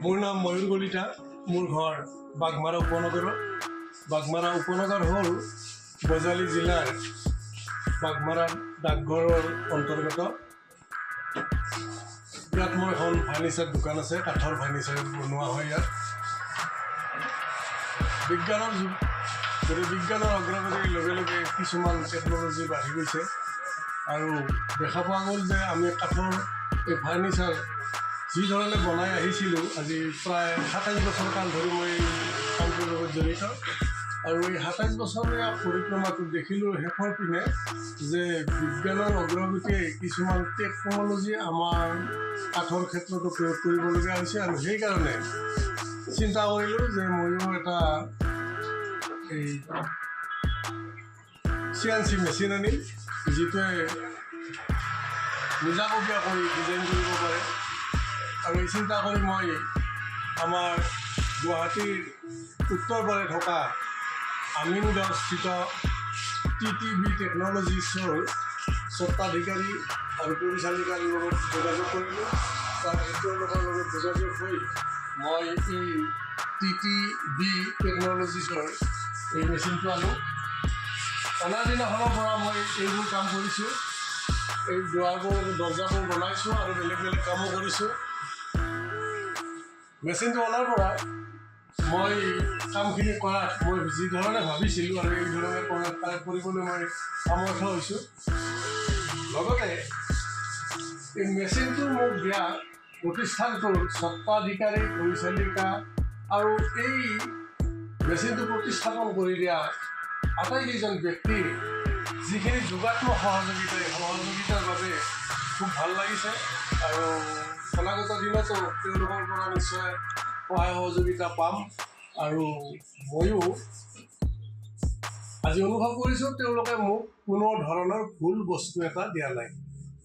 মোৰ নাম ময়ূৰ কলিতা। মোৰ ঘৰ বাঘমাৰা উপনগৰত। বাঘমাৰা উপনগৰ হ'ল বজালী জিলাৰ বাঘমাৰা ডাকঘৰৰ অন্তৰ্গত। ইয়াত মোৰ এখন ফাৰ্নিচাৰ দোকান আছে, কাঠৰ ফাৰ্নিচাৰ বনোৱা হয় ইয়াত। বিজ্ঞানৰ অগ্ৰগতিৰ লগে লগে কিছুমান টেকন'লজি বাঢ়ি গৈছে আৰু দেখা পোৱা গ'ল যে আমি কাঠৰ এই ফাৰ্নিচাৰ যি ধৰণে বনাই আহিছিলোঁ, আজি প্ৰায় ২৭ বছৰ কাল ধৰি মই কামটোৰ লগত জড়িত। আৰু এই ২৭ বছৰীয়া পৰিক্ৰমাটোত দেখিলোঁ শেষৰ পিনে যে বিজ্ঞানৰ অগ্ৰগতিয়ে কিছুমান টেকন'লজি আমাৰ কাঠৰ ক্ষেত্ৰতো প্ৰয়োগ কৰিবলগীয়া হৈছে। আৰু সেইকাৰণে চিন্তা কৰিলোঁ যে ময়ো এটা এই CNC মেচিন আনিম, যিটোৱে নিজাববীয়া কৰি ডিজাইন কৰিব পাৰে। আৰু এই চিন্তা কৰি মই আমাৰ গুৱাহাটীৰ উত্তৰ পাৰে থকা আমিনগাঁওস্থিত TTB টেকন'লজিছৰ স্বত্বাধিকাৰী আৰু পৰিচালিকাৰ লগত যোগাযোগ কৰিলোঁ। তেওঁলোকৰ লগত যোগাযোগ হৈ মই এই TTB টেকন'লজিছৰ এই মেচিনটো আনো। অনাৰ দিনাখনৰ পৰা মই এইবোৰ কাম কৰিছোঁ। এই দুৱাৰবোৰ, দৰ্জাবোৰ বনাইছোঁ আৰু বেলেগ বেলেগ কামো কৰিছোঁ। মেচিনটো অনাৰ পৰা মই কামখিনি কৰাত মই যি ধৰণে ভাবিছিলোঁ আৰু এই ধৰণে কৰিবলৈ মই সামৰ্থ্য হৈছোঁ। লগতে এই মেচিনটো মোক দিয়া প্ৰতিষ্ঠানটোৰ স্বত্বাধিকাৰী, পৰিচালিকা আৰু এই মেচিনটো প্ৰতিস্থাপন কৰি দিয়া আটাইকেইজন ব্যক্তিৰ যিখিনি যোগাত্মক সহযোগিতাৰ বাবে খুব ভাল লাগিছে। আৰু অনাগত দিনতো তেওঁলোকৰ পৰা নিশ্চয় সহায় সহযোগিতা পাম। আৰু ময়ো আজি অনুভৱ কৰিছোঁ তেওঁলোকে মোক কোনো ধৰণৰ ভুল বস্তু এটা দিয়া নাই।